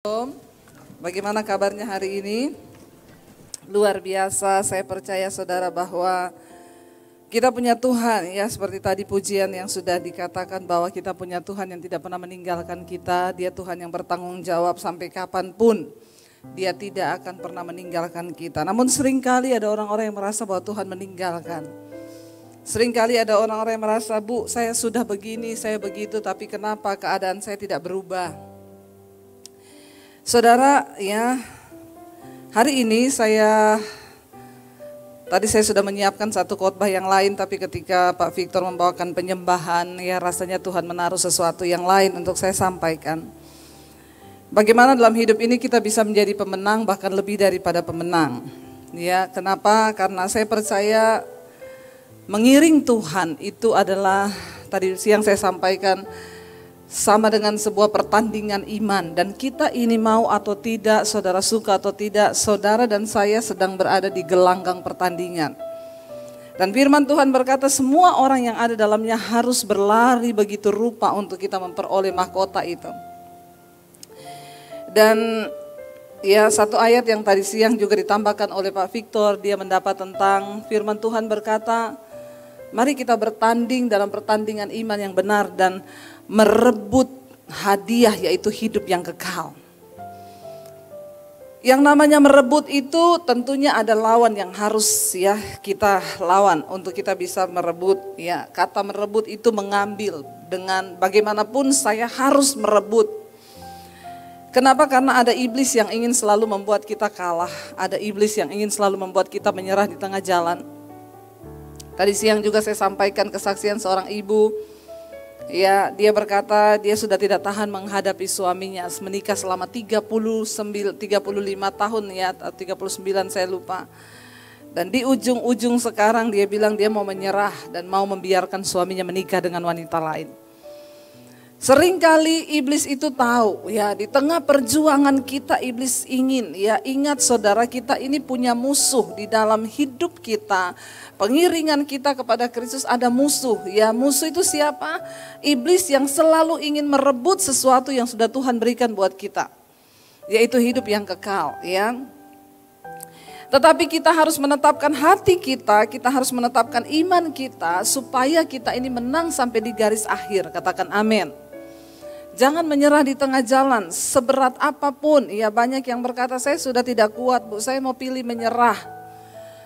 Shalom. Bagaimana kabarnya hari ini? Luar biasa, saya percaya saudara bahwa kita punya Tuhan ya, seperti tadi pujian yang sudah dikatakan bahwa kita punya Tuhan yang tidak pernah meninggalkan kita. Dia Tuhan yang bertanggung jawab sampai kapanpun. Dia tidak akan pernah meninggalkan kita. Namun seringkali ada orang-orang yang merasa bahwa Tuhan meninggalkan. Seringkali ada orang-orang yang merasa, Bu, saya sudah begini, saya begitu, tapi kenapa keadaan saya tidak berubah? Saudara, ya, hari ini tadi saya sudah menyiapkan satu khotbah yang lain, tapi ketika Pak Victor membawakan penyembahan, ya rasanya Tuhan menaruh sesuatu yang lain untuk saya sampaikan. Bagaimana dalam hidup ini kita bisa menjadi pemenang, bahkan lebih daripada pemenang. Ya, kenapa? Karena saya percaya mengiring Tuhan itu adalah, tadi siang saya sampaikan, sama dengan sebuah pertandingan iman, dan kita ini mau atau tidak, saudara suka atau tidak, saudara dan saya sedang berada di gelanggang pertandingan. Dan firman Tuhan berkata semua orang yang ada dalamnya harus berlari begitu rupa untuk kita memperoleh mahkota itu. Dan ya, satu ayat yang tadi siang juga ditambahkan oleh Pak Victor, dia mendapat tentang firman Tuhan berkata, mari kita bertanding dalam pertandingan iman yang benar dan merebut hadiah, yaitu hidup yang kekal. Yang namanya merebut itu tentunya ada lawan yang harus ya kita lawan untuk kita bisa merebut. Ya, kata merebut itu mengambil, dengan bagaimanapun saya harus merebut. Kenapa? Karena ada iblis yang ingin selalu membuat kita kalah. Ada iblis yang ingin selalu membuat kita menyerah di tengah jalan. Tadi siang juga saya sampaikan kesaksian seorang ibu. Ya, dia berkata dia sudah tidak tahan menghadapi suaminya, menikah selama 35 tahun ya, 39 saya lupa. Dan di ujung-ujung sekarang dia bilang dia mau menyerah dan mau membiarkan suaminya menikah dengan wanita lain. Seringkali iblis itu tahu ya, di tengah perjuangan kita iblis ingin ya, ingat saudara, kita ini punya musuh di dalam hidup kita. Pengiringan kita kepada Kristus ada musuh. Ya, musuh itu siapa? Iblis yang selalu ingin merebut sesuatu yang sudah Tuhan berikan buat kita, yaitu hidup yang kekal ya. Tetapi kita harus menetapkan hati kita harus menetapkan iman kita supaya kita ini menang sampai di garis akhir. Katakan amin. Jangan menyerah di tengah jalan, seberat apapun. Ya, banyak yang berkata saya sudah tidak kuat, Bu, saya mau pilih menyerah.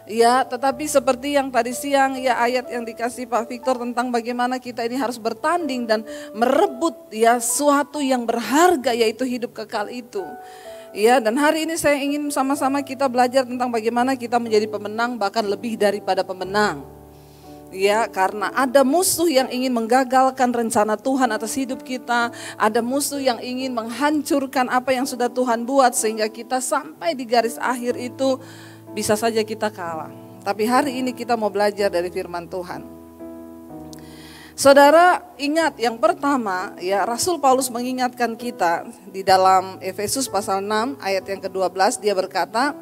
Ya, tetapi seperti yang tadi siang ya, ayat yang dikasih Pak Victor tentang bagaimana kita ini harus bertanding dan merebut ya suatu yang berharga, yaitu hidup kekal itu. Ya, dan hari ini saya ingin sama-sama kita belajar tentang bagaimana kita menjadi pemenang, bahkan lebih daripada pemenang. Ya, karena ada musuh yang ingin menggagalkan rencana Tuhan atas hidup kita. Ada musuh yang ingin menghancurkan apa yang sudah Tuhan buat, sehingga kita sampai di garis akhir itu bisa saja kita kalah. Tapi hari ini kita mau belajar dari firman Tuhan. Saudara, ingat yang pertama ya, Rasul Paulus mengingatkan kita di dalam Efesus pasal 6 ayat yang ke-12, dia berkata,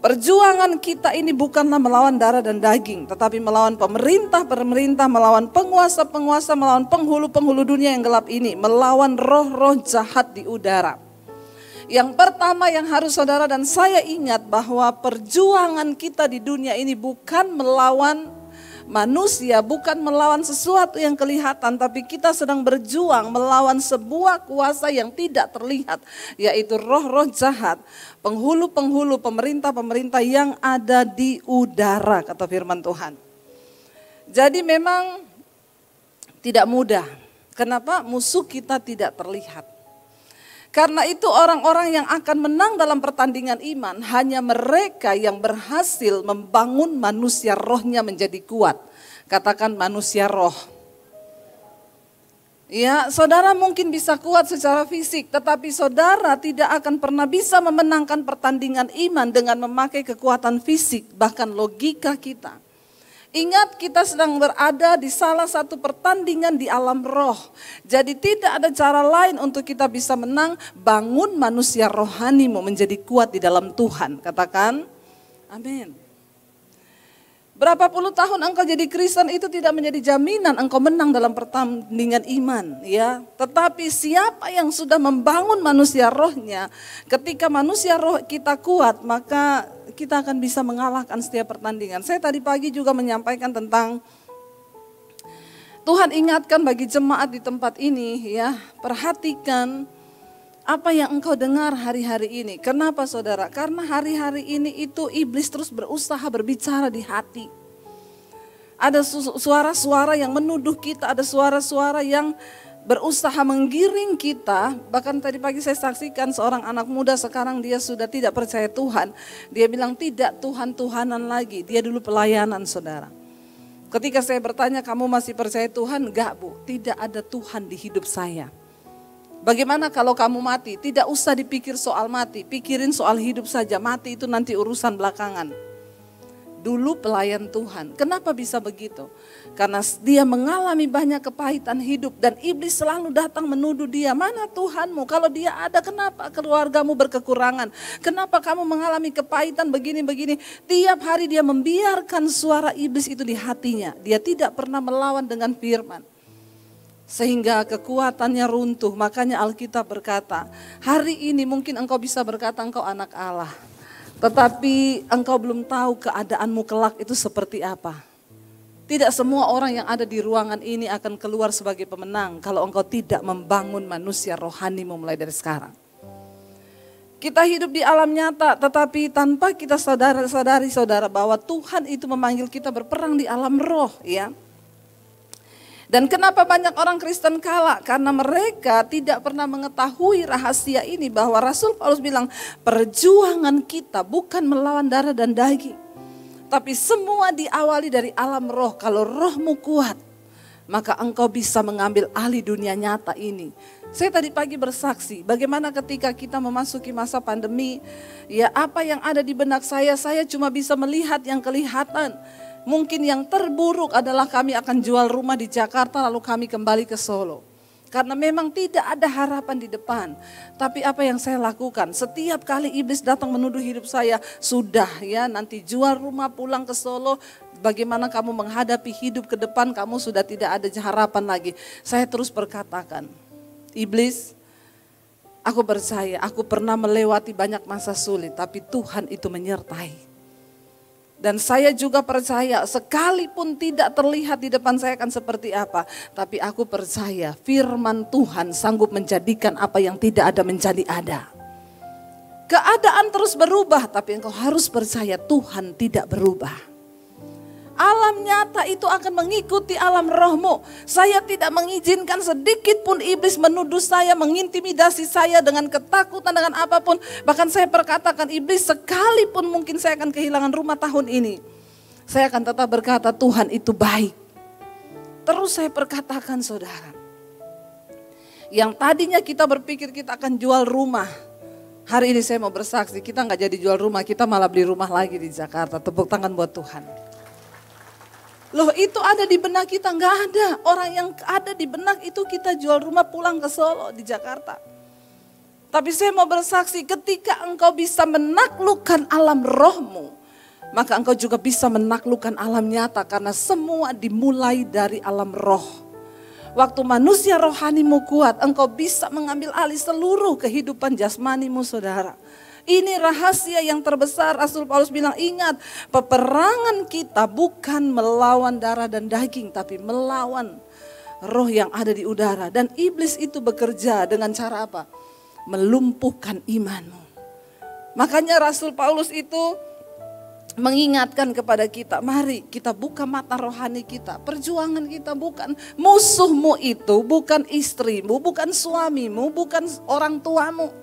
perjuangan kita ini bukanlah melawan darah dan daging, tetapi melawan pemerintah-pemerintah, melawan penguasa-penguasa, melawan penghulu-penghulu dunia yang gelap ini, melawan roh-roh jahat di udara. Yang pertama yang harus saudara dan saya ingat bahwa perjuangan kita di dunia ini bukan melawan manusia, bukan melawan sesuatu yang kelihatan, tapi kita sedang berjuang melawan sebuah kuasa yang tidak terlihat, yaitu roh-roh jahat, penghulu-penghulu, pemerintah-pemerintah yang ada di udara, kata firman Tuhan. Jadi memang tidak mudah. Kenapa? Musuh kita tidak terlihat. Karena itu orang-orang yang akan menang dalam pertandingan iman hanya mereka yang berhasil membangun manusia rohnya menjadi kuat. Katakan manusia roh. Ya, saudara mungkin bisa kuat secara fisik, tetapi saudara tidak akan pernah bisa memenangkan pertandingan iman dengan memakai kekuatan fisik, bahkan logika kita. Ingat, kita sedang berada di salah satu pertandingan di alam roh. Jadi tidak ada cara lain untuk kita bisa menang. Bangun manusia rohanimu menjadi kuat di dalam Tuhan. Katakan amin. Berapa puluh tahun engkau jadi Kristen itu tidak menjadi jaminan engkau menang dalam pertandingan iman, ya. Tetapi siapa yang sudah membangun manusia rohnya, ketika manusia roh kita kuat, maka kita akan bisa mengalahkan setiap pertandingan. Saya tadi pagi juga menyampaikan tentang Tuhan ingatkan bagi jemaat di tempat ini, ya, perhatikan apa yang engkau dengar hari-hari ini. Kenapa saudara? Karena hari-hari ini itu iblis terus berusaha berbicara di hati. Ada suara-suara yang menuduh kita, ada suara-suara yang berusaha menggiring kita. Bahkan tadi pagi saya saksikan seorang anak muda sekarang dia sudah tidak percaya Tuhan. Dia bilang tidak Tuhan-Tuhanan lagi, dia dulu pelayanan saudara. Ketika saya bertanya kamu masih percaya Tuhan? Enggak bu, tidak ada Tuhan di hidup saya. Bagaimana kalau kamu mati? Tidak usah dipikir soal mati, pikirin soal hidup saja. Mati itu nanti urusan belakangan. Dulu pelayan Tuhan. Kenapa bisa begitu? Karena dia mengalami banyak kepahitan hidup dan iblis selalu datang menuduh dia. Mana Tuhanmu? Kalau dia ada, kenapa keluargamu berkekurangan? Kenapa kamu mengalami kepahitan begini-begini? Tiap hari dia membiarkan suara iblis itu di hatinya. Dia tidak pernah melawan dengan firman. Sehingga kekuatannya runtuh. Makanya Alkitab berkata, hari ini mungkin engkau bisa berkata engkau anak Allah. Tetapi engkau belum tahu keadaanmu kelak itu seperti apa. Tidak semua orang yang ada di ruangan ini akan keluar sebagai pemenang kalau engkau tidak membangun manusia rohanimu mulai dari sekarang. Kita hidup di alam nyata, tetapi tanpa kita sadari saudara bahwa Tuhan itu memanggil kita berperang di alam roh, ya. Dan kenapa banyak orang Kristen kalah? Karena mereka tidak pernah mengetahui rahasia ini, bahwa Rasul Paulus bilang perjuangan kita bukan melawan darah dan daging. Tapi semua diawali dari alam roh. Kalau rohmu kuat, maka engkau bisa mengambil alih dunia nyata ini. Saya tadi pagi bersaksi bagaimana ketika kita memasuki masa pandemi, ya apa yang ada di benak saya cuma bisa melihat yang kelihatan. Mungkin yang terburuk adalah kami akan jual rumah di Jakarta lalu kami kembali ke Solo. Karena memang tidak ada harapan di depan. Tapi apa yang saya lakukan? Setiap kali iblis datang menuduh hidup saya, sudah ya nanti jual rumah pulang ke Solo. Bagaimana kamu menghadapi hidup ke depan, kamu sudah tidak ada harapan lagi. Saya terus berkatakan, iblis, aku percaya aku pernah melewati banyak masa sulit, tapi Tuhan itu menyertai. Dan saya juga percaya sekalipun tidak terlihat di depan saya akan seperti apa. Tapi aku percaya firman Tuhan sanggup menjadikan apa yang tidak ada menjadi ada. Keadaan terus berubah tapi engkau harus percaya Tuhan tidak berubah. Alam nyata itu akan mengikuti alam rohmu. Saya tidak mengizinkan sedikit pun iblis menuduh saya, mengintimidasi saya dengan ketakutan, dengan apapun. Bahkan saya perkatakan iblis sekalipun mungkin saya akan kehilangan rumah tahun ini. Saya akan tetap berkata Tuhan itu baik. Terus saya perkatakan saudara. Yang tadinya kita berpikir kita akan jual rumah. Hari ini saya mau bersaksi kita gak jadi jual rumah, kita malah beli rumah lagi di Jakarta. Tepuk tangan buat Tuhan. Loh itu ada di benak kita, nggak ada. Orang yang ada di benak itu kita jual rumah pulang ke Solo di Jakarta. Tapi saya mau bersaksi ketika engkau bisa menaklukkan alam rohmu, maka engkau juga bisa menaklukkan alam nyata. Karena semua dimulai dari alam roh. Waktu manusia rohanimu kuat, engkau bisa mengambil alih seluruh kehidupan jasmanimu saudara. Ini rahasia yang terbesar. Rasul Paulus bilang ingat, peperangan kita bukan melawan darah dan daging, tapi melawan roh yang ada di udara. Dan iblis itu bekerja dengan cara apa? Melumpuhkan imanmu. Makanya Rasul Paulus itu mengingatkan kepada kita, mari kita buka mata rohani kita. Perjuangan kita bukan musuhmu itu, bukan istrimu, bukan suamimu, bukan orang tuamu.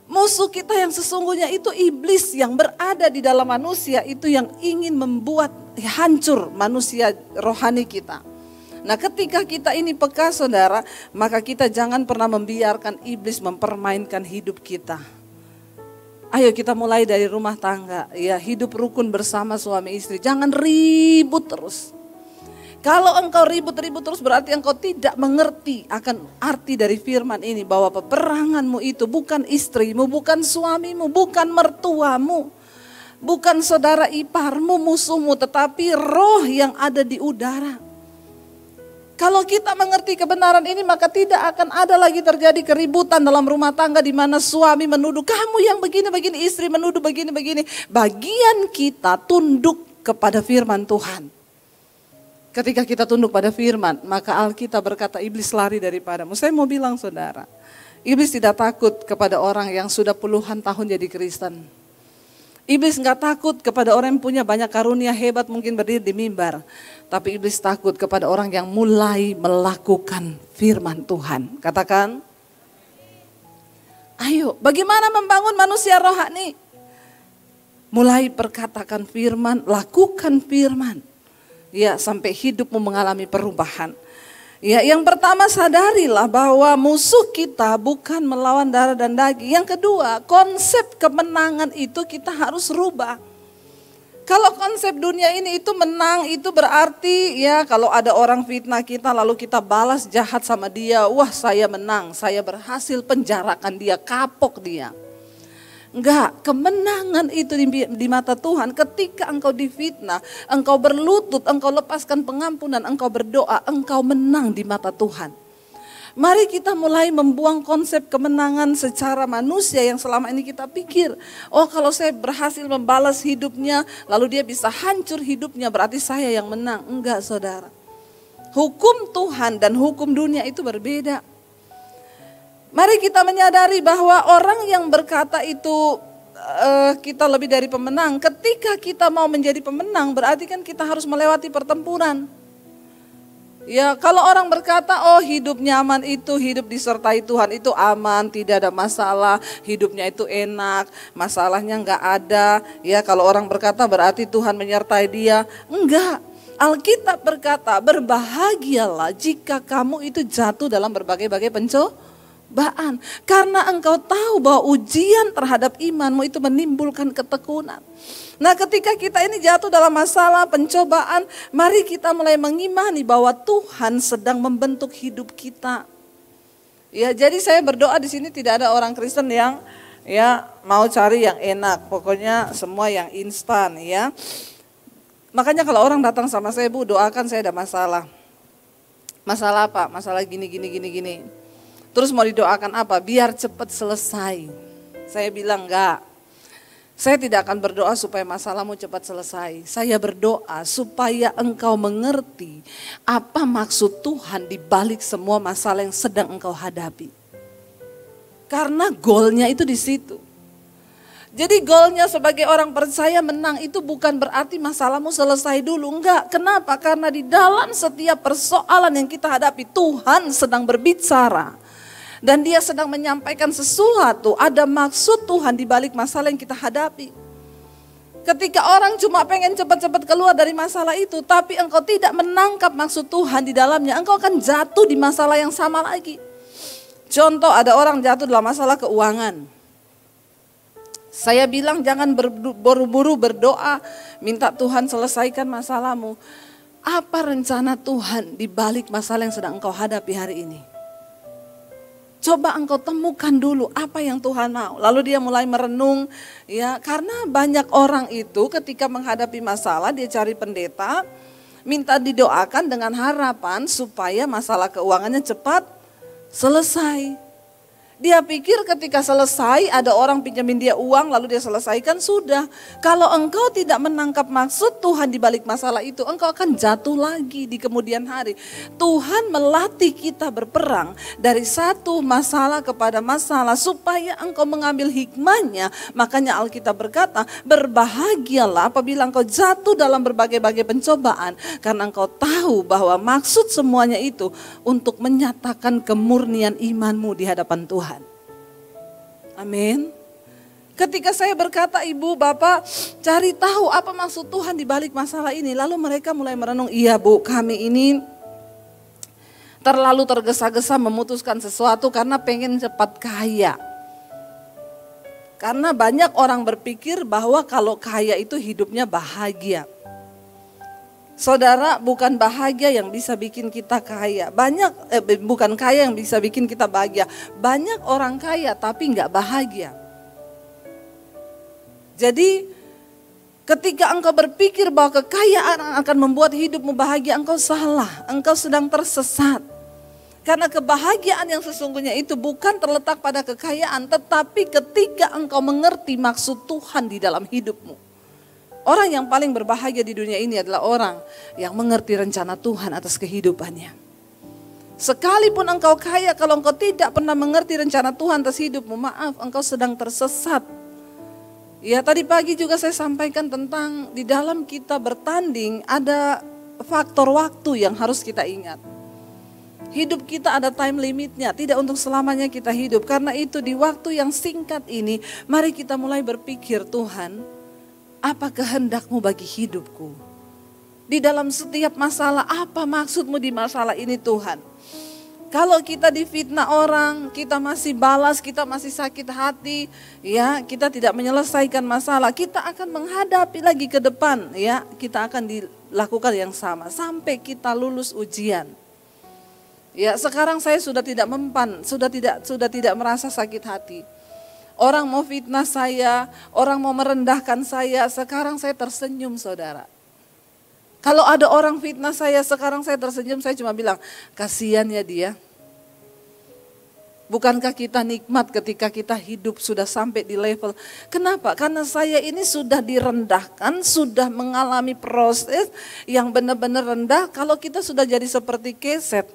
Musuh kita yang sesungguhnya itu iblis yang berada di dalam manusia, itu yang ingin membuat hancur manusia rohani kita. Nah ketika kita ini peka saudara, maka kita jangan pernah membiarkan iblis mempermainkan hidup kita. Ayo kita mulai dari rumah tangga, ya hidup rukun bersama suami istri, jangan ribut terus. Kalau engkau ribut-ribut terus berarti engkau tidak mengerti akan arti dari firman ini. Bahwa peperanganmu itu bukan istrimu, bukan suamimu, bukan mertuamu. Bukan saudara iparmu, musuhmu, tetapi roh yang ada di udara. Kalau kita mengerti kebenaran ini, maka tidak akan ada lagi terjadi keributan dalam rumah tangga di mana suami menuduh kamu yang begini-begini, istri menuduh begini-begini. Bagian kita tunduk kepada firman Tuhan. Ketika kita tunduk pada firman, maka Alkitab berkata iblis lari daripadamu. Saya mau bilang saudara, iblis tidak takut kepada orang yang sudah puluhan tahun jadi Kristen. Iblis enggak takut kepada orang yang punya banyak karunia hebat mungkin berdiri di mimbar. Tapi iblis takut kepada orang yang mulai melakukan firman Tuhan. Katakan, ayo bagaimana membangun manusia rohani? Mulai perkatakan firman, lakukan firman. Ya, sampai hidupmu mengalami perubahan. Ya, yang pertama sadarilah bahwa musuh kita bukan melawan darah dan daging. Yang kedua, konsep kemenangan itu kita harus rubah. Kalau konsep dunia ini itu menang, itu berarti ya kalau ada orang fitnah kita lalu kita balas jahat sama dia. Wah, saya menang, saya berhasil penjarakan dia, kapok dia. Enggak, kemenangan itu di mata Tuhan ketika engkau difitnah, engkau berlutut, engkau lepaskan pengampunan, engkau berdoa, engkau menang di mata Tuhan. Mari kita mulai membuang konsep kemenangan secara manusia yang selama ini kita pikir. Oh, kalau saya berhasil membalas hidupnya, lalu dia bisa hancur hidupnya, berarti saya yang menang. Enggak, saudara. Hukum Tuhan dan hukum dunia itu berbeda. Mari kita menyadari bahwa orang yang berkata itu kita lebih dari pemenang. Ketika kita mau menjadi pemenang berarti kan kita harus melewati pertempuran. Ya, kalau orang berkata oh hidup nyaman itu, hidup disertai Tuhan itu aman, tidak ada masalah, hidupnya itu enak, masalahnya enggak ada. Ya, kalau orang berkata berarti Tuhan menyertai dia. Enggak. Alkitab berkata berbahagialah jika kamu itu jatuh dalam berbagai-bagai pencobaan. Karena engkau tahu bahwa ujian terhadap imanmu itu menimbulkan ketekunan. Nah, ketika kita ini jatuh dalam masalah pencobaan, mari kita mulai mengimani bahwa Tuhan sedang membentuk hidup kita. Ya, jadi saya berdoa di sini tidak ada orang Kristen yang ya mau cari yang enak, pokoknya semua yang instan ya. Makanya kalau orang datang sama saya, Bu, doakan saya ada masalah. Masalah apa? Masalah gini. Terus mau didoakan apa? Biar cepat selesai. Saya bilang enggak. Saya tidak akan berdoa supaya masalahmu cepat selesai. Saya berdoa supaya engkau mengerti apa maksud Tuhan di balik semua masalah yang sedang engkau hadapi. Karena goalnya itu di situ. Jadi goalnya sebagai orang percaya menang itu bukan berarti masalahmu selesai dulu. Enggak, kenapa? Karena di dalam setiap persoalan yang kita hadapi Tuhan sedang berbicara. Dan dia sedang menyampaikan sesuatu, ada maksud Tuhan di balik masalah yang kita hadapi. Ketika orang cuma pengen cepat-cepat keluar dari masalah itu, tapi engkau tidak menangkap maksud Tuhan di dalamnya, engkau akan jatuh di masalah yang sama lagi. Contoh, ada orang jatuh dalam masalah keuangan. Saya bilang jangan buru-buru berdoa, minta Tuhan selesaikan masalahmu. Apa rencana Tuhan di balik masalah yang sedang engkau hadapi hari ini? Coba engkau temukan dulu apa yang Tuhan mau. Lalu dia mulai merenung, ya, karena banyak orang itu ketika menghadapi masalah dia cari pendeta, minta didoakan dengan harapan supaya masalah keuangannya cepat selesai. Dia pikir ketika selesai ada orang pinjamin dia uang lalu dia selesaikan, sudah. Kalau engkau tidak menangkap maksud Tuhan di balik masalah itu, engkau akan jatuh lagi di kemudian hari. Tuhan melatih kita berperang dari satu masalah kepada masalah supaya engkau mengambil hikmahnya. Makanya Alkitab berkata, berbahagialah apabila engkau jatuh dalam berbagai-bagai pencobaan. Karena engkau tahu bahwa maksud semuanya itu untuk menyatakan kemurnian imanmu di hadapan Tuhan. Amin. Ketika saya berkata, Ibu, Bapak, cari tahu apa maksud Tuhan di balik masalah ini. Lalu mereka mulai merenung, iya Bu, kami ini terlalu tergesa-gesa memutuskan sesuatu karena pengen cepat kaya. Karena banyak orang berpikir bahwa kalau kaya itu hidupnya bahagia. Saudara, bukan bahagia yang bisa bikin kita kaya. Bukan kaya yang bisa bikin kita bahagia. Banyak orang kaya tapi nggak bahagia. Jadi Ketika engkau berpikir bahwa kekayaan akan membuat hidupmu bahagia, engkau salah, engkau sedang tersesat. Karena kebahagiaan yang sesungguhnya itu bukan terletak pada kekayaan, tetapi ketika engkau mengerti maksud Tuhan di dalam hidupmu. Orang yang paling berbahagia di dunia ini adalah orang yang mengerti rencana Tuhan atas kehidupannya. Sekalipun engkau kaya, kalau engkau tidak pernah mengerti rencana Tuhan atas hidupmu, maaf, engkau sedang tersesat. Ya, tadi pagi juga saya sampaikan tentang di dalam kita bertanding ada faktor waktu yang harus kita ingat. Hidup kita ada time limitnya, tidak untuk selamanya kita hidup. Karena itu di waktu yang singkat ini, mari kita mulai berpikir, Tuhan, apa kehendak-Mu bagi hidupku? Di dalam setiap masalah, apa maksud-Mu di masalah ini Tuhan? Kalau kita difitnah orang, kita masih balas, kita masih sakit hati, ya, kita tidak menyelesaikan masalah, kita akan menghadapi lagi ke depan, ya, kita akan dilakukan yang sama sampai kita lulus ujian. Ya, sekarang saya sudah tidak mempan, sudah tidak merasa sakit hati. Orang mau fitnah saya, orang mau merendahkan saya, sekarang saya tersenyum, saudara. Kalau ada orang fitnah saya, sekarang saya tersenyum, saya cuma bilang, kasihan ya dia. Bukankah kita nikmat ketika kita hidup sudah sampai di level, kenapa? Karena saya ini sudah direndahkan, sudah mengalami proses yang benar-benar rendah. Kalau kita sudah jadi seperti keset,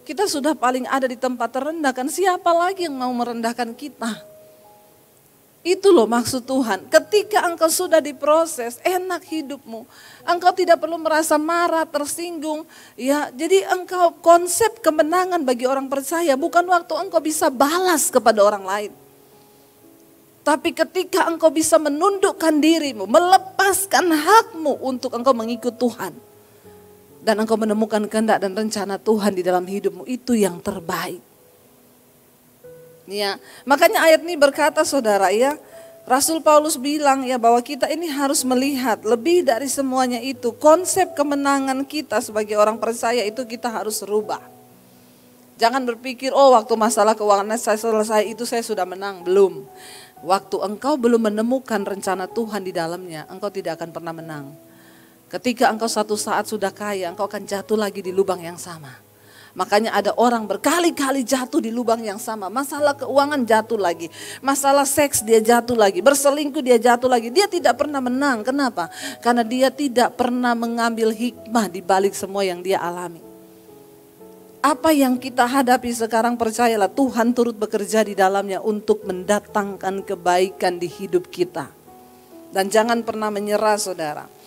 kita sudah paling ada di tempat terendah, kan siapa lagi yang mau merendahkan kita? Itu loh maksud Tuhan. Ketika engkau sudah diproses, enak hidupmu. Engkau tidak perlu merasa marah, tersinggung. Ya, jadi engkau konsep kemenangan bagi orang percaya bukan waktu engkau bisa balas kepada orang lain. Tapi ketika engkau bisa menundukkan dirimu, melepaskan hakmu untuk engkau mengikut Tuhan. Dan engkau menemukan kehendak dan rencana Tuhan di dalam hidupmu, itu yang terbaik. Ya, makanya ayat ini berkata, saudara, ya, Rasul Paulus bilang ya bahwa kita ini harus melihat lebih dari semuanya itu, konsep kemenangan kita sebagai orang percaya itu kita harus rubah. Jangan berpikir, oh waktu masalah keuangan saya selesai itu saya sudah menang. Belum. Waktu engkau belum menemukan rencana Tuhan di dalamnya, engkau tidak akan pernah menang. Ketika engkau satu saat sudah kaya, engkau akan jatuh lagi di lubang yang sama. Makanya ada orang berkali-kali jatuh di lubang yang sama. Masalah keuangan jatuh lagi. Masalah seks dia jatuh lagi. Berselingkuh dia jatuh lagi. Dia tidak pernah menang. Kenapa? Karena dia tidak pernah mengambil hikmah di balik semua yang dia alami. Apa yang kita hadapi sekarang, percayalah Tuhan turut bekerja di dalamnya untuk mendatangkan kebaikan di hidup kita. Dan jangan pernah menyerah, saudara.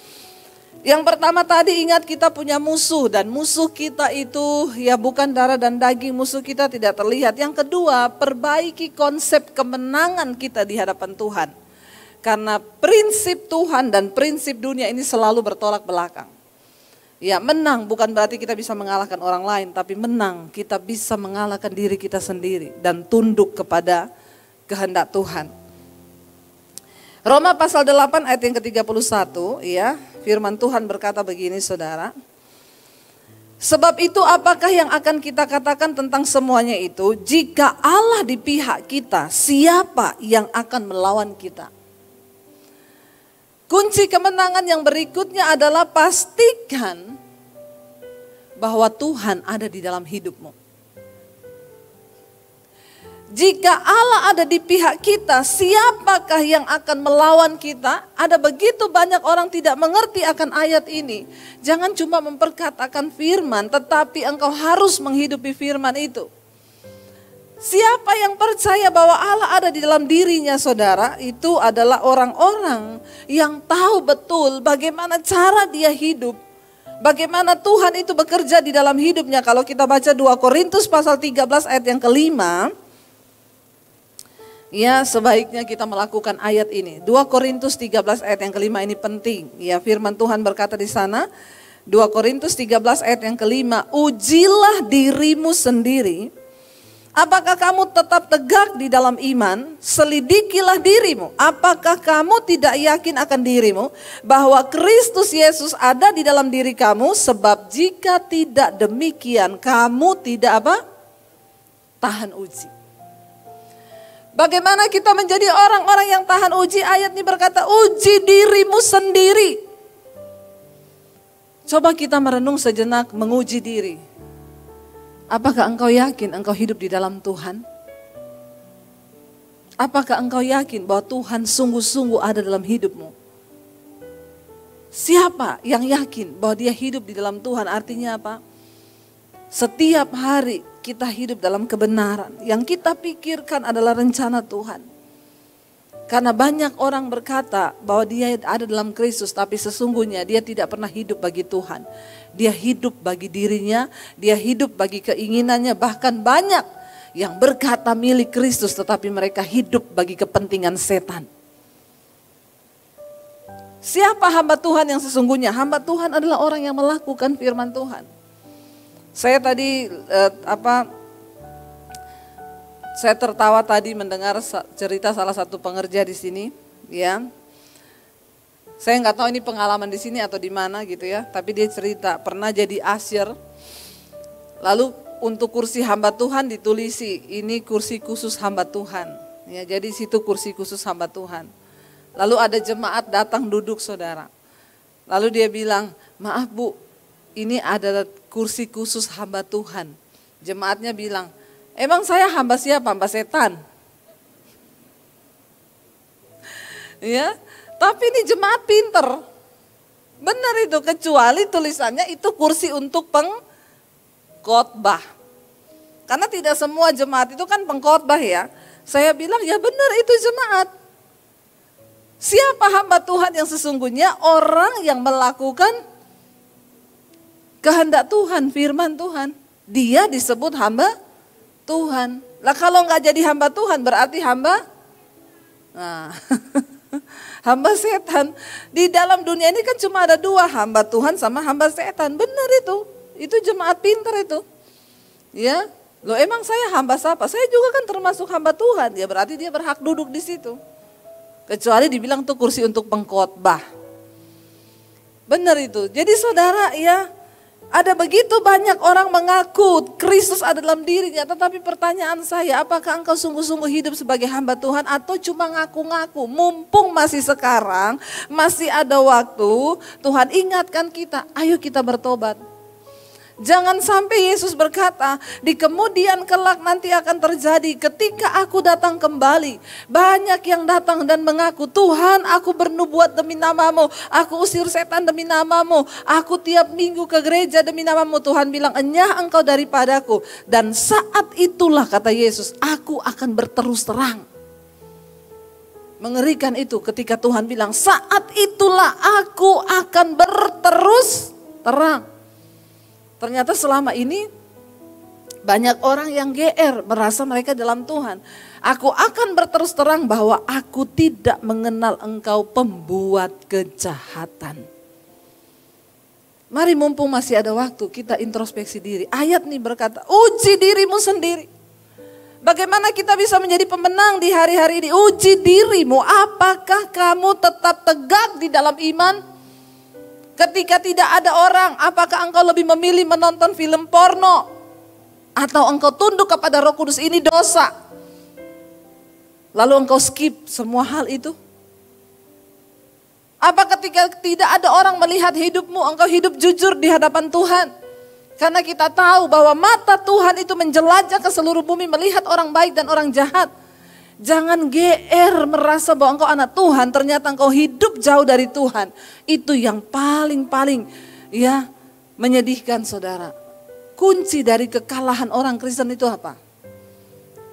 Yang pertama tadi, ingat kita punya musuh, dan musuh kita itu ya bukan darah dan daging, musuh kita tidak terlihat. Yang kedua, perbaiki konsep kemenangan kita di hadapan Tuhan. Karena prinsip Tuhan dan prinsip dunia ini selalu bertolak belakang. Ya, menang bukan berarti kita bisa mengalahkan orang lain, tapi menang kita bisa mengalahkan diri kita sendiri dan tunduk kepada kehendak Tuhan. Roma pasal 8 ayat yang ke-31, ya, firman Tuhan berkata begini, saudara. Sebab itu apakah yang akan kita katakan tentang semuanya itu? Jika Allah di pihak kita, siapa yang akan melawan kita? Kunci kemenangan yang berikutnya adalah pastikan bahwa Tuhan ada di dalam hidupmu. Jika Allah ada di pihak kita, siapakah yang akan melawan kita? Ada begitu banyak orang tidak mengerti akan ayat ini. Jangan cuma memperkatakan firman, tetapi engkau harus menghidupi firman itu. Siapa yang percaya bahwa Allah ada di dalam dirinya, saudara, itu adalah orang-orang yang tahu betul bagaimana cara dia hidup. Bagaimana Tuhan itu bekerja di dalam hidupnya. Kalau kita baca 2 Korintus pasal 13 ayat yang kelima, ya, sebaiknya kita melakukan ayat ini. 2 Korintus 13 ayat yang kelima ini penting. Ya, firman Tuhan berkata di sana, 2 Korintus 13 ayat yang kelima, ujilah dirimu sendiri. Apakah kamu tetap tegak di dalam iman? Selidikilah dirimu. Apakah kamu tidak yakin akan dirimu bahwa Kristus Yesus ada di dalam diri kamu? Sebab jika tidak demikian, kamu tidak apa? Tahan uji. Bagaimana kita menjadi orang-orang yang tahan uji? Ayat ini berkata, uji dirimu sendiri. Coba kita merenung sejenak, menguji diri. Apakah engkau yakin engkau hidup di dalam Tuhan? Apakah engkau yakin bahwa Tuhan sungguh-sungguh ada dalam hidupmu? Siapa yang yakin bahwa dia hidup di dalam Tuhan? Artinya apa? Setiap hari kita hidup dalam kebenaran. Yang kita pikirkan adalah rencana Tuhan. Karena banyak orang berkata bahwa dia ada dalam Kristus, tapi sesungguhnya dia tidak pernah hidup bagi Tuhan. Dia hidup bagi dirinya, dia hidup bagi keinginannya, bahkan banyak yang berkata milik Kristus tetapi mereka hidup bagi kepentingan setan. Siapa hamba Tuhan yang sesungguhnya? Hamba Tuhan adalah orang yang melakukan firman Tuhan. Saya tadi saya tertawa tadi mendengar cerita salah satu pengerja di sini, ya. Saya nggak tahu ini pengalaman di sini atau di mana gitu ya, tapi dia cerita pernah jadi usher. Lalu untuk kursi hamba Tuhan ditulisi, ini kursi khusus hamba Tuhan. Ya, jadi situ kursi khusus hamba Tuhan. Lalu ada jemaat datang duduk, saudara. Lalu dia bilang, maaf Bu, ini ada kursi khusus hamba Tuhan. Jemaatnya bilang, emang saya hamba siapa? Hamba setan. Ya, tapi ini jemaat pinter. Benar itu, kecuali tulisannya itu kursi untuk pengkhotbah. Karena tidak semua jemaat itu kan pengkhotbah ya. Saya bilang ya benar itu jemaat. Siapa hamba Tuhan yang sesungguhnya? Orang yang melakukan kehendak Tuhan, firman Tuhan. Dia disebut hamba Tuhan. Lah kalau nggak jadi hamba Tuhan berarti hamba hamba setan. Di dalam dunia ini kan cuma ada dua, hamba Tuhan sama hamba setan. Benar itu. Itu jemaat pintar itu. Ya, loh emang saya hamba siapa? Saya juga kan termasuk hamba Tuhan. Ya berarti dia berhak duduk di situ. Kecuali dibilang tuh kursi untuk pengkhotbah. Benar itu. Jadi saudara ya, ada begitu banyak orang mengaku Kristus ada dalam dirinya. Tetapi pertanyaan saya, apakah engkau sungguh-sungguh hidup sebagai hamba Tuhan atau cuma ngaku-ngaku? Mumpung masih sekarang, masih ada waktu, Tuhan ingatkan kita, ayo kita bertobat. Jangan sampai Yesus berkata, di kemudian kelak nanti akan terjadi ketika aku datang kembali. Banyak yang datang dan mengaku, Tuhan aku bernubuat demi namamu, aku usir setan demi namamu, aku tiap minggu ke gereja demi namamu. Tuhan bilang, enyah engkau daripadaku. Dan saat itulah kata Yesus, aku akan berterus terang. Mengerikan itu ketika Tuhan bilang, saat itulah aku akan berterus terang. Ternyata selama ini banyak orang yang GR merasa mereka dalam Tuhan. Aku akan berterus terang bahwa aku tidak mengenal engkau pembuat kejahatan. Mari mumpung masih ada waktu kita introspeksi diri. Ayat ini berkata, uji dirimu sendiri. Bagaimana kita bisa menjadi pemenang di hari-hari ini? Uji dirimu, apakah kamu tetap tegak di dalam iman? Ketika tidak ada orang, apakah engkau lebih memilih menonton film porno? Atau engkau tunduk kepada Roh Kudus, ini dosa. Lalu engkau skip semua hal itu? Apa ketika tidak ada orang melihat hidupmu, engkau hidup jujur di hadapan Tuhan? Karena kita tahu bahwa mata Tuhan itu menjelajah ke seluruh bumi, melihat orang baik dan orang jahat. Jangan GR merasa bahwa engkau anak Tuhan, ternyata engkau hidup jauh dari Tuhan. Itu yang paling ya menyedihkan saudara. Kunci dari kekalahan orang Kristen itu apa?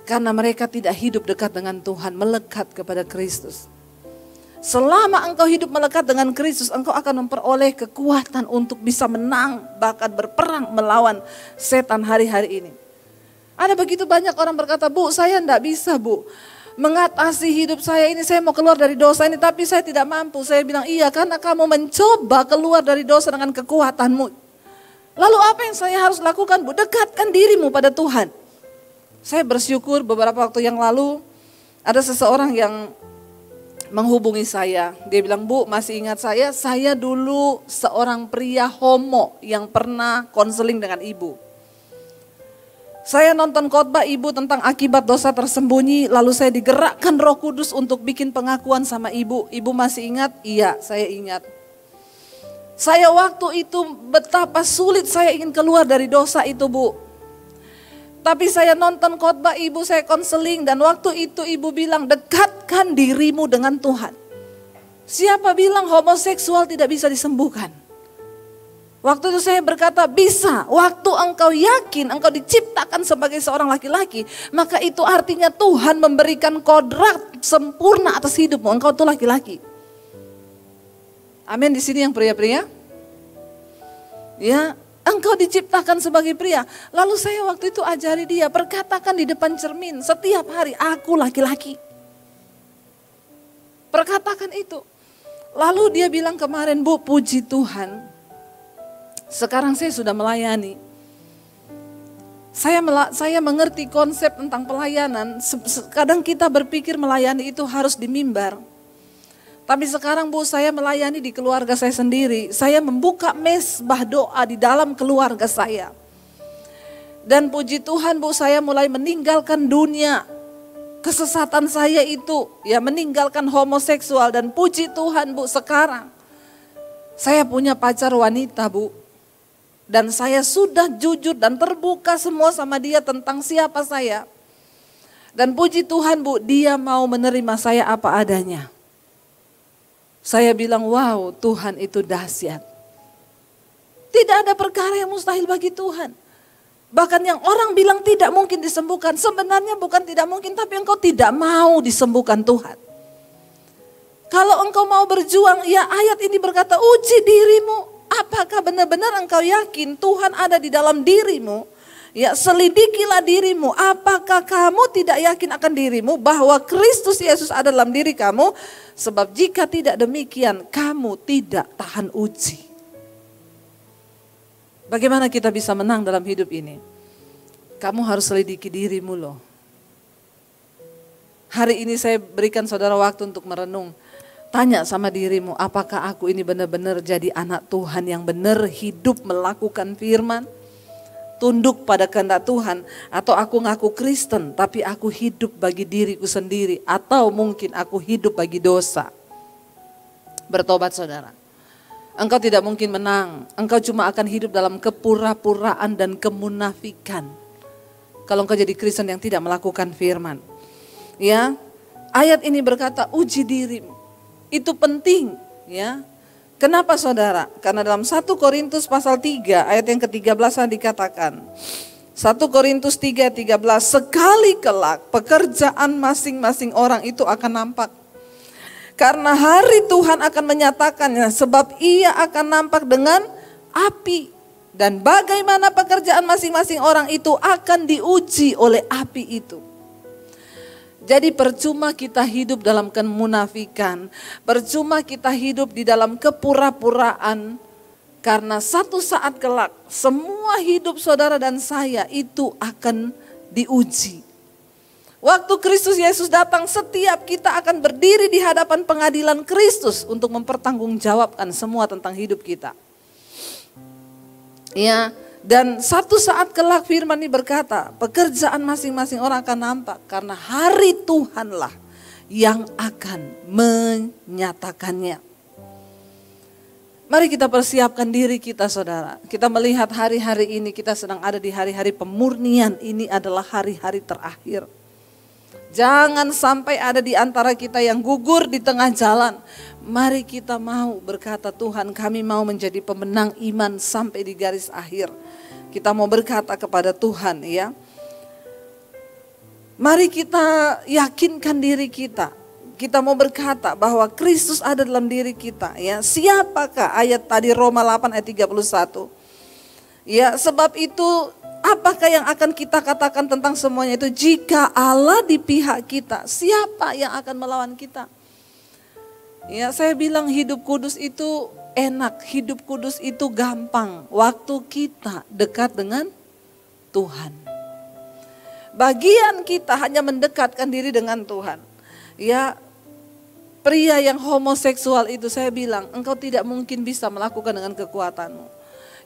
Karena mereka tidak hidup dekat dengan Tuhan, melekat kepada Kristus. Selama engkau hidup melekat dengan Kristus, engkau akan memperoleh kekuatan untuk bisa menang, bahkan berperang melawan setan hari-hari ini. Ada begitu banyak orang berkata, Bu saya enggak bisa Bu mengatasi hidup saya ini, saya mau keluar dari dosa ini tapi saya tidak mampu. Saya bilang iya, karena kamu mencoba keluar dari dosa dengan kekuatanmu. Lalu apa yang saya harus lakukan Bu? Dekatkan dirimu pada Tuhan. Saya bersyukur beberapa waktu yang lalu ada seseorang yang menghubungi saya. Dia bilang, Bu masih ingat saya dulu seorang pria homo yang pernah konseling dengan ibu. Saya nonton khotbah ibu tentang akibat dosa tersembunyi, lalu saya digerakkan Roh Kudus untuk bikin pengakuan sama ibu. Ibu masih ingat? Iya, saya ingat. Saya waktu itu betapa sulit saya ingin keluar dari dosa itu, Bu. Tapi saya nonton khotbah ibu, saya konseling, dan waktu itu ibu bilang, dekatkan dirimu dengan Tuhan. Siapa bilang homoseksual tidak bisa disembuhkan? Waktu itu saya berkata, bisa. Waktu engkau yakin engkau diciptakan sebagai seorang laki-laki, maka itu artinya Tuhan memberikan kodrat sempurna atas hidupmu. Engkau tuh laki-laki. Amin. Di sini yang pria-pria. Ya, engkau diciptakan sebagai pria. Lalu saya waktu itu ajari dia, perkatakan di depan cermin setiap hari, aku laki-laki. Perkatakan itu. Lalu dia bilang kemarin, Bu, puji Tuhan. Sekarang saya sudah melayani. Saya mengerti konsep tentang pelayanan. Kadang kita berpikir melayani itu harus di mimbar. Tapi sekarang, Bu, saya melayani di keluarga saya sendiri. Saya membuka mezbah doa di dalam keluarga saya. Dan puji Tuhan, Bu, saya mulai meninggalkan dunia kesesatan saya itu. Ya, meninggalkan homoseksual. Dan puji Tuhan, Bu, sekarang saya punya pacar wanita, Bu. Dan saya sudah jujur dan terbuka semua sama dia tentang siapa saya. Dan puji Tuhan, Bu, dia mau menerima saya apa adanya. Saya bilang, wow, Tuhan itu dahsyat. Tidak ada perkara yang mustahil bagi Tuhan. Bahkan yang orang bilang tidak mungkin disembuhkan, sebenarnya bukan tidak mungkin, tapi engkau tidak mau disembuhkan Tuhan. Kalau engkau mau berjuang, ya ayat ini berkata, uji dirimu. Apakah benar-benar engkau yakin Tuhan ada di dalam dirimu? Ya, selidikilah dirimu. Apakah kamu tidak yakin akan dirimu bahwa Kristus Yesus ada dalam diri kamu? Sebab jika tidak demikian, kamu tidak tahan uji. Bagaimana kita bisa menang dalam hidup ini? Kamu harus selidiki dirimu loh. Hari ini saya berikan saudara waktu untuk merenung. Tanya sama dirimu, apakah aku ini benar-benar jadi anak Tuhan yang benar, hidup melakukan firman, tunduk pada kehendak Tuhan, atau aku ngaku Kristen tapi aku hidup bagi diriku sendiri, atau mungkin aku hidup bagi dosa. Bertobat saudara. Engkau tidak mungkin menang, engkau cuma akan hidup dalam kepura-puraan dan kemunafikan. Kalau engkau jadi Kristen yang tidak melakukan firman. Ya, ayat ini berkata uji dirimu. Itu penting, ya. Kenapa saudara? Karena dalam 1 Korintus pasal 3 ayat yang ke-13 dikatakan. 1 Korintus 3:13, sekali kelak pekerjaan masing-masing orang itu akan nampak. Karena hari Tuhan akan menyatakannya, sebab ia akan nampak dengan api. Dan bagaimana pekerjaan masing-masing orang itu akan diuji oleh api itu. Jadi percuma kita hidup dalam kemunafikan, percuma kita hidup di dalam kepura-puraan, karena satu saat kelak semua hidup saudara dan saya itu akan diuji. Waktu Kristus Yesus datang, setiap kita akan berdiri di hadapan pengadilan Kristus untuk mempertanggungjawabkan semua tentang hidup kita. Ya. Dan satu saat kelak firman ini berkata, pekerjaan masing-masing orang akan nampak karena hari Tuhanlah yang akan menyatakannya. Mari kita persiapkan diri kita saudara. Kita melihat hari-hari ini kita sedang ada di hari-hari pemurnian, ini adalah hari-hari terakhir. Jangan sampai ada di antara kita yang gugur di tengah jalan. Mari kita mau berkata, Tuhan kami mau menjadi pemenang iman sampai di garis akhir. Kita mau berkata kepada Tuhan ya. Mari kita yakinkan diri kita. Kita mau berkata bahwa Kristus ada dalam diri kita ya. Siapakah ayat tadi Roma 8 ayat 31. Ya, sebab itu apakah yang akan kita katakan tentang semuanya itu? Jika Allah di pihak kita, siapa yang akan melawan kita? Ya, saya bilang hidup kudus itu enak, hidup kudus itu gampang. Waktu kita dekat dengan Tuhan. Bagian kita hanya mendekatkan diri dengan Tuhan. Ya, pria yang homoseksual itu saya bilang, engkau tidak mungkin bisa melakukan dengan kekuatanmu.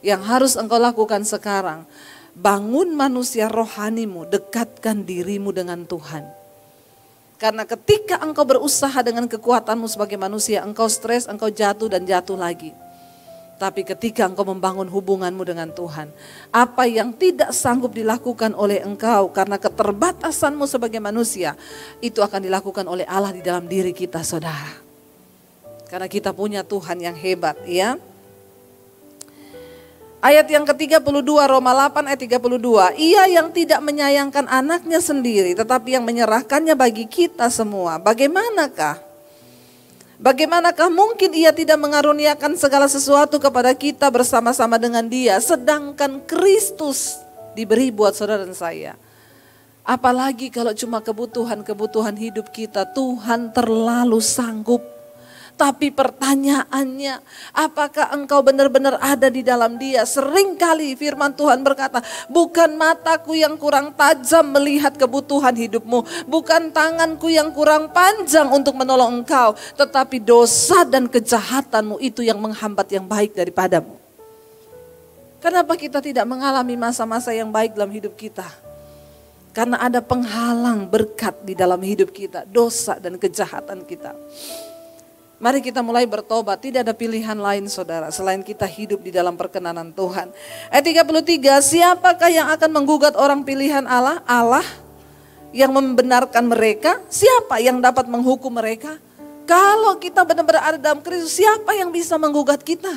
Yang harus engkau lakukan sekarang, bangun manusia rohanimu, dekatkan dirimu dengan Tuhan. Karena ketika engkau berusaha dengan kekuatanmu sebagai manusia, engkau stres, engkau jatuh dan jatuh lagi. Tapi ketika engkau membangun hubunganmu dengan Tuhan, apa yang tidak sanggup dilakukan oleh engkau karena keterbatasanmu sebagai manusia, itu akan dilakukan oleh Allah di dalam diri kita, saudara. Karena kita punya Tuhan yang hebat, ya. Ayat yang ke-32, Roma 8 ayat 32. Ia yang tidak menyayangkan anaknya sendiri, tetapi yang menyerahkannya bagi kita semua. Bagaimanakah mungkin ia tidak mengaruniakan segala sesuatu kepada kita bersama-sama dengan dia. Sedangkan Kristus diberi buat saudara dan saya. Apalagi kalau cuma kebutuhan hidup kita, Tuhan terlalu sanggup. Tapi pertanyaannya, apakah engkau benar-benar ada di dalam dia? Seringkali firman Tuhan berkata, bukan mataku yang kurang tajam melihat kebutuhan hidupmu. Bukan tanganku yang kurang panjang untuk menolong engkau. Tetapi dosa dan kejahatanmu itu yang menghambat yang baik daripadamu. Kenapa kita tidak mengalami masa-masa yang baik dalam hidup kita? Karena ada penghalang berkat di dalam hidup kita, dosa dan kejahatan kita. Mari kita mulai bertobat, tidak ada pilihan lain saudara selain kita hidup di dalam perkenanan Tuhan. Ayat 33, siapakah yang akan menggugat orang pilihan Allah? Allah yang membenarkan mereka, siapa yang dapat menghukum mereka? Kalau kita benar-benar ada dalam Kristus, siapa yang bisa menggugat kita?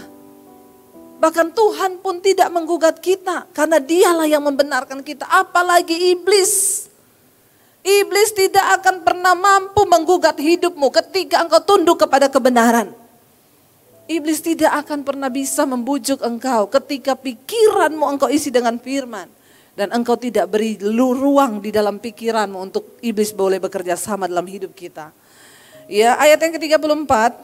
Bahkan Tuhan pun tidak menggugat kita, karena dialah yang membenarkan kita, apalagi iblis. Iblis tidak akan pernah mampu menggugat hidupmu ketika engkau tunduk kepada kebenaran. Iblis tidak akan pernah bisa membujuk engkau ketika pikiranmu engkau isi dengan firman. Dan engkau tidak beri ruang di dalam pikiranmu untuk iblis boleh bekerja sama dalam hidup kita. Ya, ayat yang ke-34.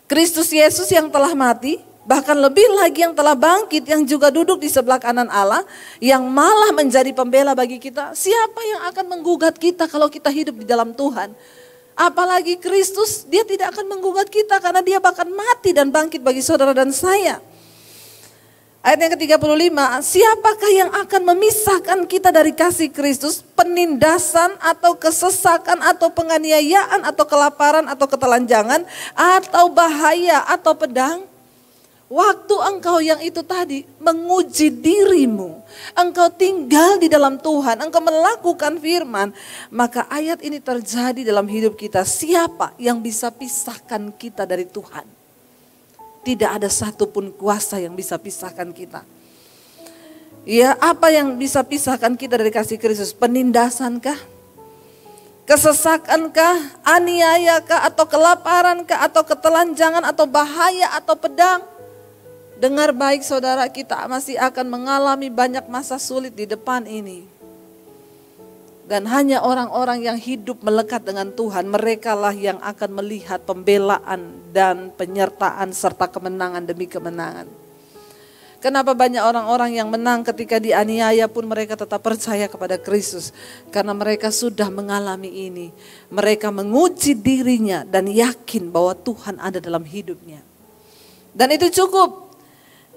Kristus Yesus yang telah mati, bahkan lebih lagi yang telah bangkit, yang juga duduk di sebelah kanan Allah, yang malah menjadi pembela bagi kita. Siapa yang akan menggugat kita kalau kita hidup di dalam Tuhan? Apalagi Kristus, dia tidak akan menggugat kita karena dia bahkan mati dan bangkit bagi saudara dan saya. Ayat yang ke-35, siapakah yang akan memisahkan kita dari kasih Kristus? Penindasan atau kesesakan atau penganiayaan atau kelaparan atau ketelanjangan atau bahaya atau pedang? Waktu engkau yang itu tadi menguji dirimu, engkau tinggal di dalam Tuhan, engkau melakukan firman, maka ayat ini terjadi dalam hidup kita. Siapa yang bisa pisahkan kita dari Tuhan? Tidak ada satupun kuasa yang bisa pisahkan kita. Ya, apa yang bisa pisahkan kita dari kasih Kristus? Penindasankah? Kesesakankah? Aniayakah? Atau kelaparankah? Atau ketelanjangan? Atau bahaya? Atau pedang? Dengar baik saudara, kita masih akan mengalami banyak masa sulit di depan ini. Dan hanya orang-orang yang hidup melekat dengan Tuhan, merekalah yang akan melihat pembelaan dan penyertaan serta kemenangan demi kemenangan. Kenapa banyak orang-orang yang menang ketika dianiaya pun mereka tetap percaya kepada Kristus? Karena mereka sudah mengalami ini. Mereka menguji dirinya dan yakin bahwa Tuhan ada dalam hidupnya. Dan itu cukup.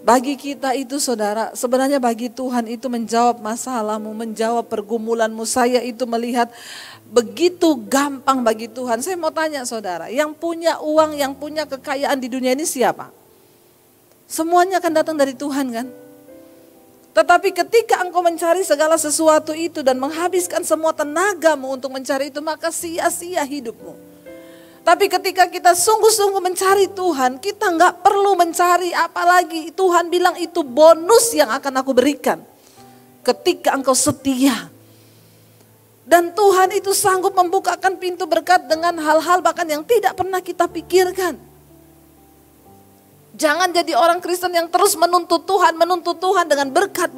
Bagi kita itu saudara, sebenarnya bagi Tuhan itu menjawab masalahmu, menjawab pergumulanmu. Saya itu melihat begitu gampang bagi Tuhan. Saya mau tanya saudara, yang punya uang, yang punya kekayaan di dunia ini siapa? Semuanya akan datang dari Tuhan kan? Tetapi ketika engkau mencari segala sesuatu itu dan menghabiskan semua tenagamu untuk mencari itu, maka sia-sia hidupmu. Tapi ketika kita sungguh-sungguh mencari Tuhan, kita nggak perlu mencari apalagi. Tuhan bilang itu bonus yang akan aku berikan. Ketika engkau setia. Dan Tuhan itu sanggup membukakan pintu berkat dengan hal-hal bahkan yang tidak pernah kita pikirkan. Jangan jadi orang Kristen yang terus menuntut Tuhan dengan berkat.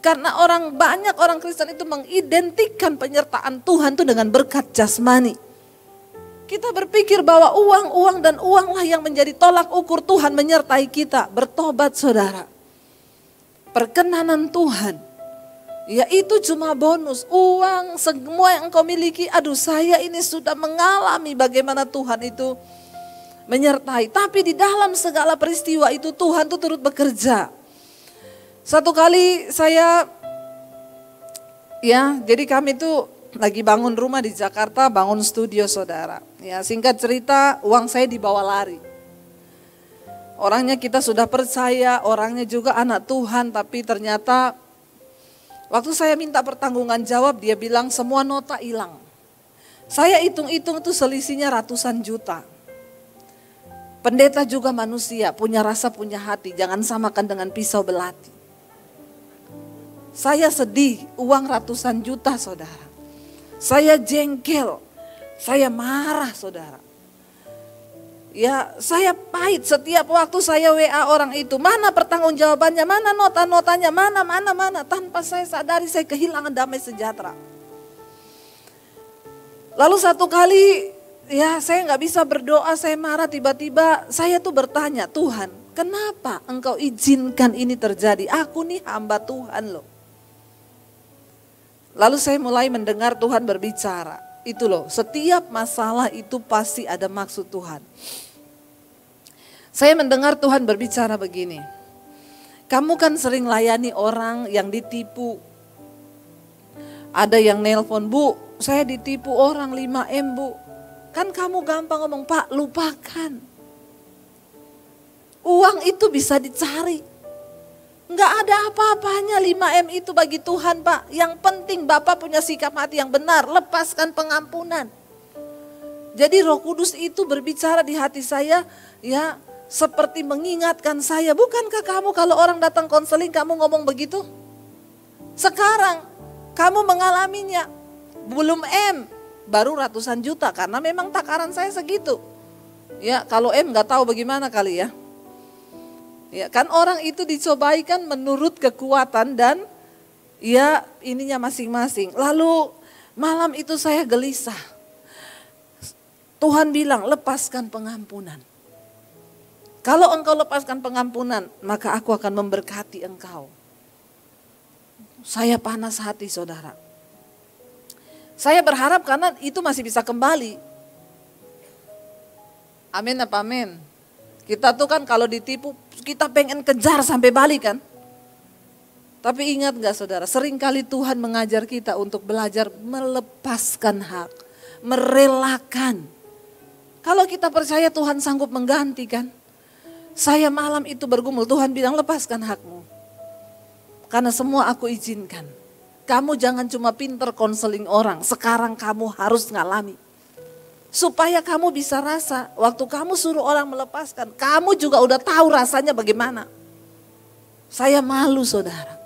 Karena banyak orang Kristen itu mengidentikan penyertaan Tuhan itu dengan berkat jasmani. Kita berpikir bahwa uanglah yang menjadi tolak ukur Tuhan menyertai kita. Bertobat saudara. Perkenanan Tuhan. Ya itu cuma bonus. Uang semua yang engkau miliki. Aduh saya ini sudah mengalami bagaimana Tuhan itu menyertai. Tapi di dalam segala peristiwa itu Tuhan itu turut bekerja. Satu kali saya, ya jadi kami tuh lagi bangun rumah di Jakarta, bangun studio saudara. Ya singkat cerita, uang saya dibawa lari. Orangnya kita sudah percaya, orangnya juga anak Tuhan, tapi ternyata waktu saya minta pertanggungan jawab, dia bilang semua nota hilang. Saya hitung-hitung tuh selisihnya ratusan juta. Pendeta juga manusia, punya rasa, punya hati, jangan samakan dengan pisau belati. Saya sedih, uang ratusan juta saudara. Saya jengkel, saya marah saudara. Ya saya pahit setiap waktu saya WA orang itu. Mana pertanggungjawabannya, mana nota-notanya, mana. Tanpa saya sadari saya kehilangan damai sejahtera. Lalu satu kali ya saya gak bisa berdoa, saya marah, tiba-tiba saya tuh bertanya, Tuhan kenapa engkau izinkan ini terjadi? Aku nih hamba Tuhan loh. Lalu saya mulai mendengar Tuhan berbicara. Itu loh, setiap masalah itu pasti ada maksud Tuhan. Saya mendengar Tuhan berbicara begini. Kamu kan sering layani orang yang ditipu. Ada yang nelpon, Bu, saya ditipu orang 5M Bu. Kan kamu gampang ngomong, Pak lupakan. Uang itu bisa dicari. Enggak ada apa-apanya 5M itu bagi Tuhan Pak. Yang penting Bapak punya sikap hati yang benar, lepaskan pengampunan. Jadi Roh Kudus itu berbicara di hati saya, ya seperti mengingatkan saya. Bukankah kamu kalau orang datang konseling kamu ngomong begitu? Sekarang kamu mengalaminya, belum M, baru ratusan juta karena memang takaran saya segitu. Ya kalau M nggak tahu bagaimana kali ya. Ya kan orang itu dicobai kan menurut kekuatan dan ya ininya masing-masing. Lalu malam itu saya gelisah. Tuhan bilang lepaskan pengampunan. Kalau engkau lepaskan pengampunan maka aku akan memberkati engkau. Saya panas hati saudara. Saya berharap karena itu masih bisa kembali. Amin apa amin? Kita tuh kan kalau ditipu kita pengen kejar sampai balik kan. Tapi ingat gak saudara, seringkali Tuhan mengajar kita untuk belajar melepaskan hak, merelakan. Kalau kita percaya Tuhan sanggup menggantikan. Saya malam itu bergumul, Tuhan bilang lepaskan hakmu. Karena semua aku izinkan. Kamu jangan cuma pinter konseling orang, sekarang kamu harus ngalami. Supaya kamu bisa rasa, waktu kamu suruh orang melepaskan, kamu juga udah tahu rasanya bagaimana. Saya malu saudara.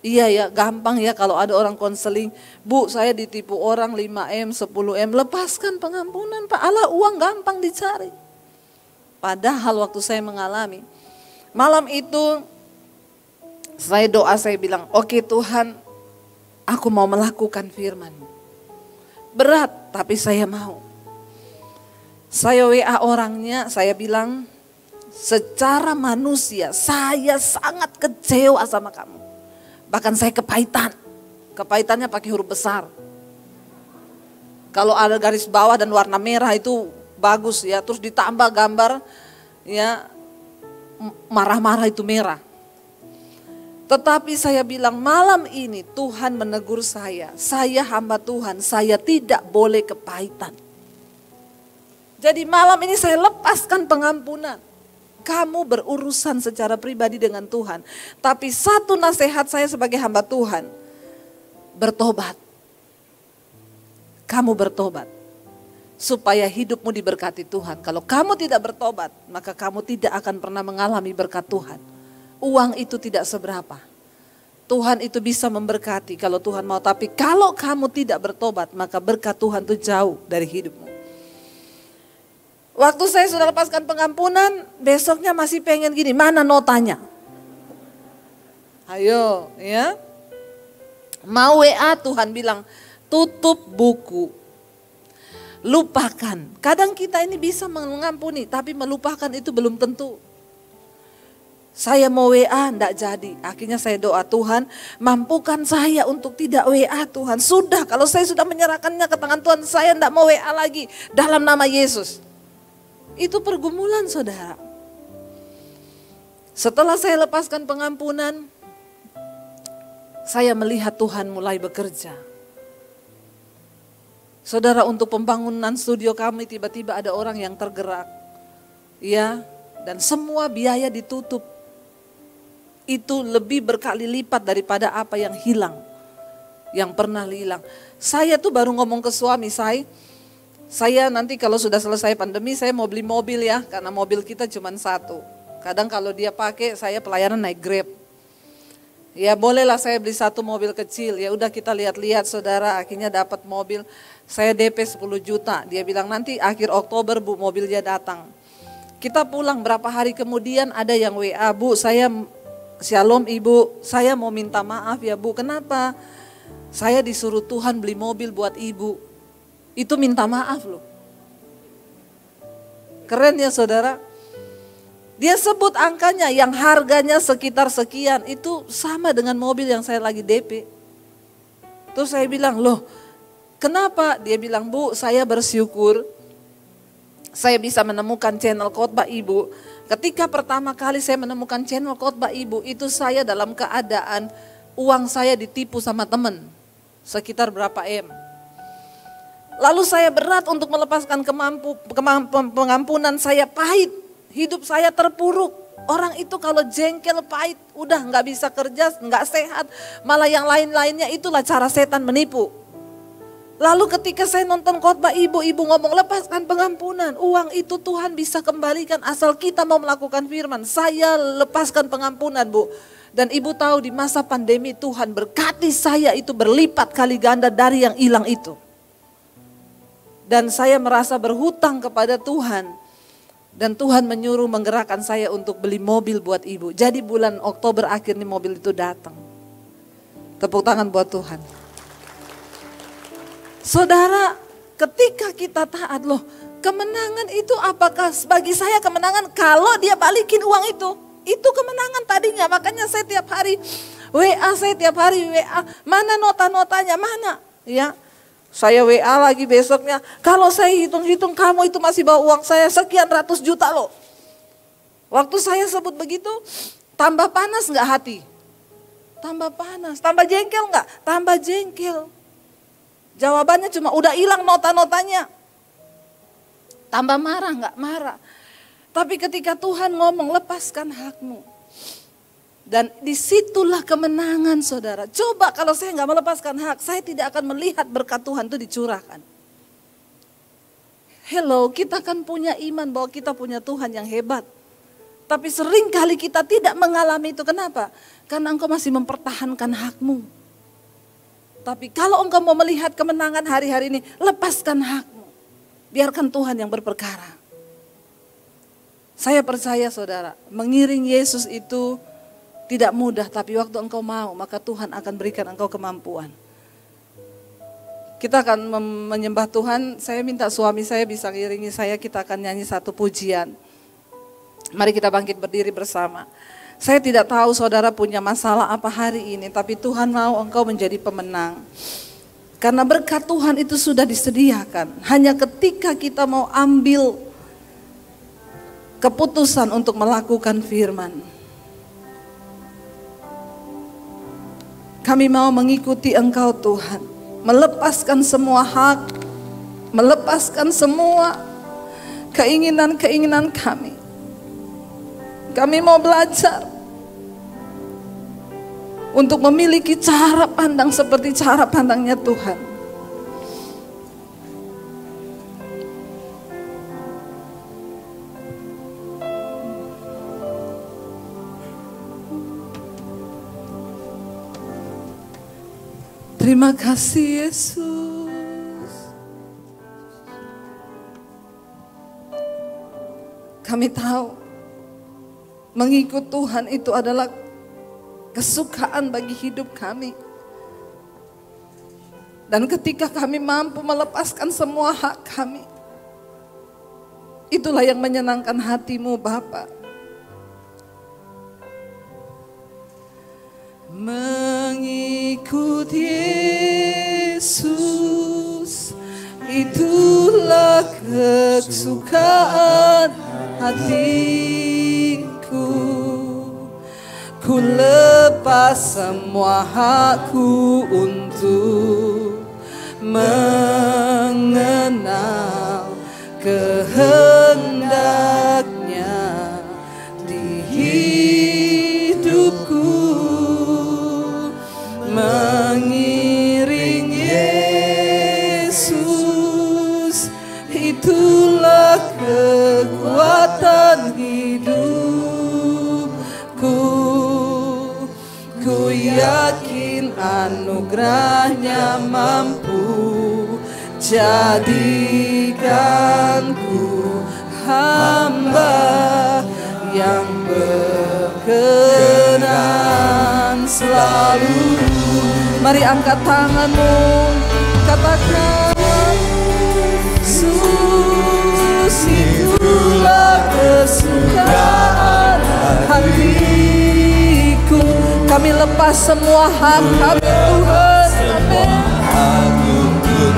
Iya ya, gampang ya kalau ada orang konseling, Bu saya ditipu orang 5M, 10M, lepaskan pengampunan Pak. Allah uang gampang dicari. Padahal waktu saya mengalami, malam itu saya doa, saya bilang, oke Tuhan, aku mau melakukan firman-Mu. Berat, tapi saya mau. Saya WA orangnya, saya bilang, secara manusia saya sangat kecewa sama kamu. Bahkan saya kepahitan. Kepahitannya pakai huruf besar. Kalau ada garis bawah dan warna merah itu bagus ya. Terus ditambah gambar ya marah-marah itu merah. Tetapi saya bilang malam ini Tuhan menegur saya hamba Tuhan, saya tidak boleh kepahitan. Jadi malam ini saya lepaskan pengampunan. Kamu berurusan secara pribadi dengan Tuhan. Tapi satu nasihat saya sebagai hamba Tuhan, bertobat. Kamu bertobat. Supaya hidupmu diberkati Tuhan. Kalau kamu tidak bertobat, maka kamu tidak akan pernah mengalami berkat Tuhan. Uang itu tidak seberapa. Tuhan itu bisa memberkati kalau Tuhan mau. Tapi kalau kamu tidak bertobat, maka berkat Tuhan itu jauh dari hidupmu. Waktu saya sudah lepaskan pengampunan, besoknya masih pengen gini, mana notanya? Ayo ya. Mau WA Tuhan bilang, tutup buku. Lupakan. Kadang kita ini bisa mengampuni, tapi melupakan itu belum tentu. Saya mau WA, enggak jadi. Akhirnya saya doa, Tuhan mampukan saya untuk tidak WA Tuhan. Sudah, kalau saya sudah menyerahkannya ke tangan Tuhan, saya enggak mau WA lagi. Dalam nama Yesus. Itu pergumulan saudara. Setelah saya lepaskan pengampunan, saya melihat Tuhan mulai bekerja. Saudara, untuk pembangunan studio kami tiba-tiba ada orang yang tergerak. Ya, dan semua biaya ditutup. Itu lebih berkali lipat daripada apa yang hilang. Yang pernah hilang. Saya tuh baru ngomong ke suami saya nanti kalau sudah selesai pandemi saya mau beli mobil ya, karena mobil kita cuma satu. Kadang kalau dia pakai saya pelayanan naik Grab. Ya bolehlah saya beli satu mobil kecil, ya udah kita lihat-lihat saudara, akhirnya dapat mobil. Saya DP 10 juta, dia bilang nanti akhir Oktober Bu mobilnya datang. Kita pulang berapa hari kemudian ada yang WA, Bu saya Shalom Ibu, saya mau minta maaf ya Bu, kenapa? Saya disuruh Tuhan beli mobil buat Ibu. Itu minta maaf loh. Keren ya saudara. Dia sebut angkanya yang harganya sekitar sekian. Itu sama dengan mobil yang saya lagi DP. Terus saya bilang, loh kenapa? Dia bilang, Bu saya bersyukur saya bisa menemukan channel khotbah Ibu. Ketika pertama kali saya menemukan channel khotbah Ibu, itu saya dalam keadaan uang saya ditipu sama teman. Sekitar berapa M. Lalu saya berat untuk melepaskan pengampunan, saya pahit, hidup saya terpuruk. Orang itu kalau jengkel pahit, udah gak bisa kerja, gak sehat. Malah yang lain-lainnya itulah cara setan menipu. Lalu ketika saya nonton khotbah ibu ngomong lepaskan pengampunan. Uang itu Tuhan bisa kembalikan asal kita mau melakukan firman. Saya lepaskan pengampunan Bu. Dan ibu tahu di masa pandemi Tuhan berkati saya itu berlipat kali ganda dari yang hilang itu. Dan saya merasa berhutang kepada Tuhan. Dan Tuhan menyuruh menggerakkan saya untuk beli mobil buat ibu. Jadi bulan Oktober akhirnya mobil itu datang. Tepuk tangan buat Tuhan. Saudara, ketika kita taat loh, kemenangan itu apakah bagi saya kemenangan kalau dia balikin uang itu. Itu kemenangan tadinya, makanya saya tiap hari WA, mana nota-notanya, mana ya. Saya WA lagi besoknya, kalau saya hitung-hitung kamu itu masih bawa uang saya sekian ratus juta loh. Waktu saya sebut begitu, tambah panas gak hati? Tambah panas, tambah jengkel gak? Tambah jengkel. Jawabannya cuma udah hilang nota-notanya. Tambah marah gak? Marah. Tapi ketika Tuhan ngomong lepaskan hakmu. Dan disitulah kemenangan saudara. Coba kalau saya gak melepaskan hak, saya tidak akan melihat berkat Tuhan itu dicurahkan. Hello, kita kan punya iman bahwa kita punya Tuhan yang hebat. Tapi sering kali kita tidak mengalami itu. Kenapa? Karena engkau masih mempertahankan hakmu. Tapi kalau engkau mau melihat kemenangan hari-hari ini, lepaskan hakmu. Biarkan Tuhan yang berperkara. Saya percaya saudara, mengiring Yesus itu tidak mudah, tapi waktu engkau mau, maka Tuhan akan berikan engkau kemampuan. Kita akan menyembah Tuhan, saya minta suami saya bisa ngiringi saya, kita akan nyanyi satu pujian. Mari kita bangkit berdiri bersama. Saya tidak tahu saudara punya masalah apa hari ini, tapi Tuhan mau engkau menjadi pemenang. Karena berkat Tuhan itu sudah disediakan, hanya ketika kita mau ambil keputusan untuk melakukan firman. Kami mau mengikuti Engkau Tuhan, melepaskan semua hak, melepaskan semua keinginan-keinginan kami. Kami mau belajar untuk memiliki cara pandang seperti cara pandangnya Tuhan. Terima kasih Yesus. Kami tahu mengikut Tuhan itu adalah kesukaan bagi hidup kami. Dan ketika kami mampu melepaskan semua hak kami, itulah yang menyenangkan hatimu Bapa. Mengikut Yesus itulah kesukaan hatiku. Ku lepas semua hakku untuk mengenal kehendaknya di hidupku, mengiring Yesus, itulah kekuatan hidupku. Ku yakin anugerahnya mampu jadikanku hamba yang berkenan selalu. Mari angkat tanganmu, katakan, Yesus itulah kesukaan hatiku. Kami lepas semua hak kami Tuhan, amin.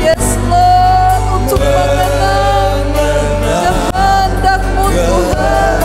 Yes Lord, untuk mengenal kehendak-Mu Tuhan.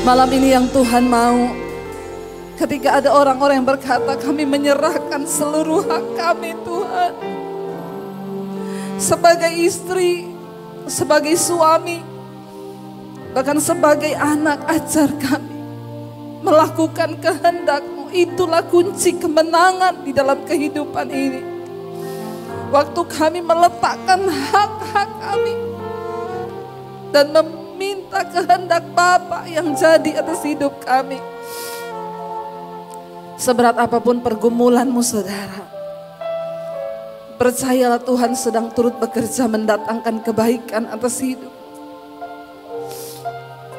Malam ini yang Tuhan mau, ketika ada orang-orang yang berkata kami menyerahkan seluruh hak kami Tuhan. Sebagai istri, sebagai suami, bahkan sebagai anak, ajar kami melakukan kehendak-Mu. Itulah kunci kemenangan di dalam kehidupan ini. Waktu kami meletakkan hak-hak kami dan meminta kehendak Bapa yang jadi atas hidup kami. Seberat apapun pergumulanmu saudara, percayalah Tuhan sedang turut bekerja mendatangkan kebaikan atas hidup.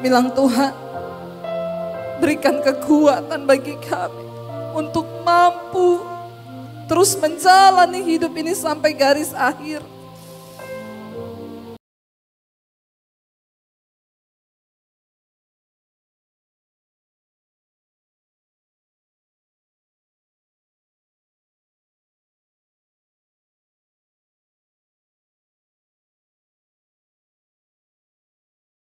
Bilang, Tuhan, berikan kekuatan bagi kami untuk mampu terus menjalani hidup ini sampai garis akhir.